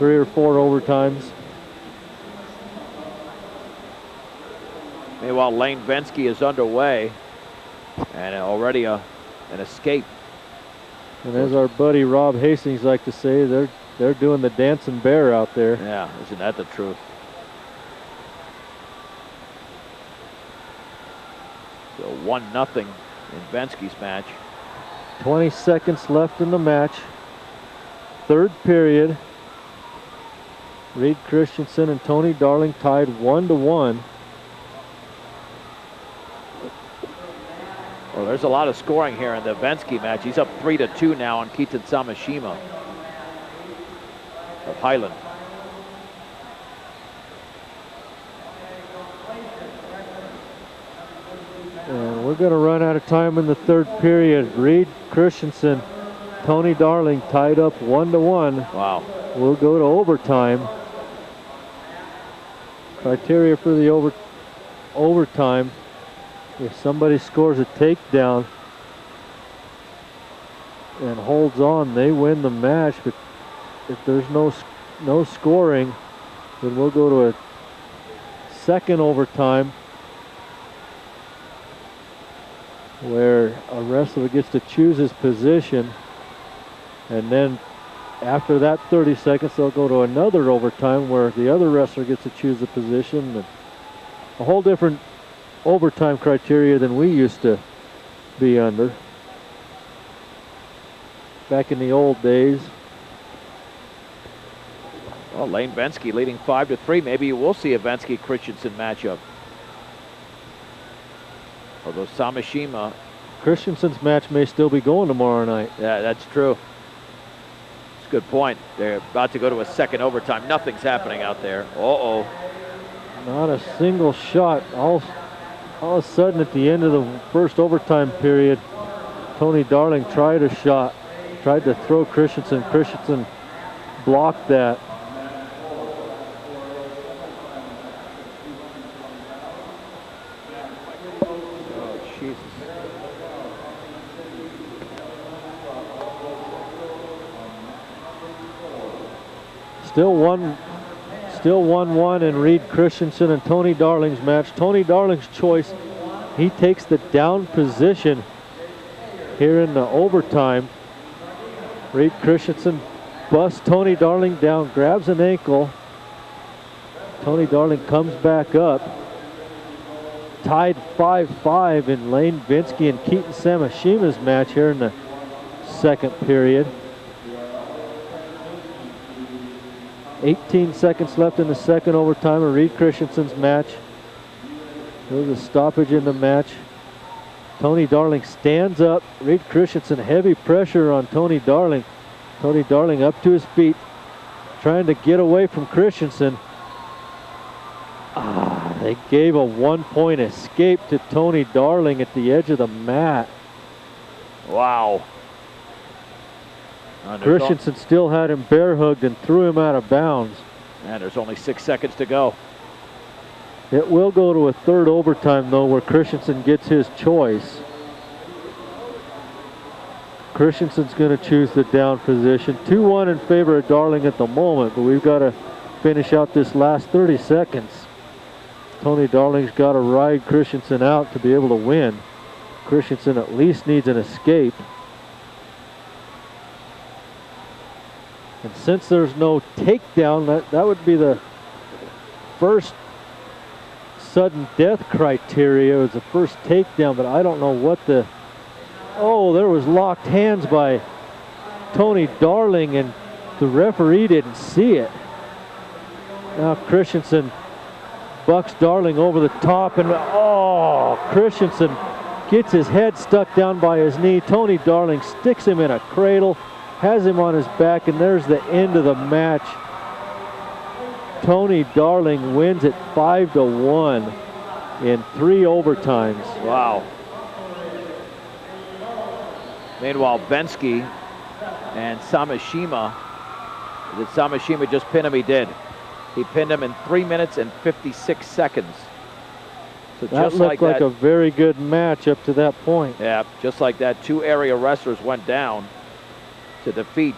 3 or 4 overtimes. Meanwhile, Lane Venzke is underway, and already an escape. And as our buddy Rob Hastings like to say, they're doing the dancing bear out there. Yeah, isn't that the truth? So 1-0 in Venzke's match. 20 seconds left in the match. Third period. Reed Christensen and Tony Darling tied 1-1. Well, there's a lot of scoring here in the Venzke match. He's up 3-2 now on Keaton Samashima of Highland. And we're going to run out of time in the third period. Reed Christensen, Tony Darling tied up 1-1. Wow. We'll go to overtime. Criteria for the overtime: if somebody scores a takedown and holds on, they win the match. But if there's no scoring, then we'll go to a second overtime where a wrestler gets to choose his position, and then after that 30 seconds they'll go to another overtime where the other wrestler gets to choose the position. And a whole different overtime criteria than we used to be under back in the old days. Well, Lane Venzke leading 5-3. Maybe you will see a Venzke-Christensen matchup. Although Samashima... Christensen's match may still be going tomorrow night. Yeah, that's true. It's a good point. They're about to go to a second overtime. Nothing's happening out there. Uh-oh. Not a single shot. All of a sudden at the end of the first overtime period, Tony Darling tried a shot. Tried to throw Christensen. Christensen blocked that. Still 1-1 in Reed Christensen and Tony Darling's match. Tony Darling's choice, he takes the down position here in the overtime. Reed Christensen busts Tony Darling down, grabs an ankle. Tony Darling comes back up. Tied 5-5 in Lane Venzke and Keaton Samashima's match here in the second period. 18 seconds left in the second overtime of Reed Christensen's match. There's a stoppage in the match. Tony Darling stands up. Reed Christensen, heavy pressure on Tony Darling. Tony Darling up to his feet, trying to get away from Christensen. They gave a 1-point escape to Tony Darling at the edge of the mat. Wow. Christensen still had him bear hugged and threw him out of bounds. And there's only 6 seconds to go. It will go to a third overtime though, where Christensen gets his choice. Christensen's going to choose the down position. 2-1 in favor of Darling at the moment, but we've got to finish out this last 30 seconds. Tony Darling's got to ride Christensen out to be able to win. Christensen at least needs an escape. And since there's no takedown, that would be the first sudden death criteria. It was the first takedown, but I don't know what the... Oh, there was locked hands by Tony Darling, and the referee didn't see it. Now Christensen bucks Darling over the top, and Christensen gets his head stuck down by his knee. Tony Darling sticks him in a cradle, has him on his back, and there's the end of the match. Tony Darling wins it 5-1 in 3 overtimes. Wow. Meanwhile, Venzke and Samashima, did Samashima just pin him? He did. He pinned him in 3 minutes and 56 seconds. So that just looked like a very good match up to that point. Yeah, just like that, 2 area wrestlers went down to defeat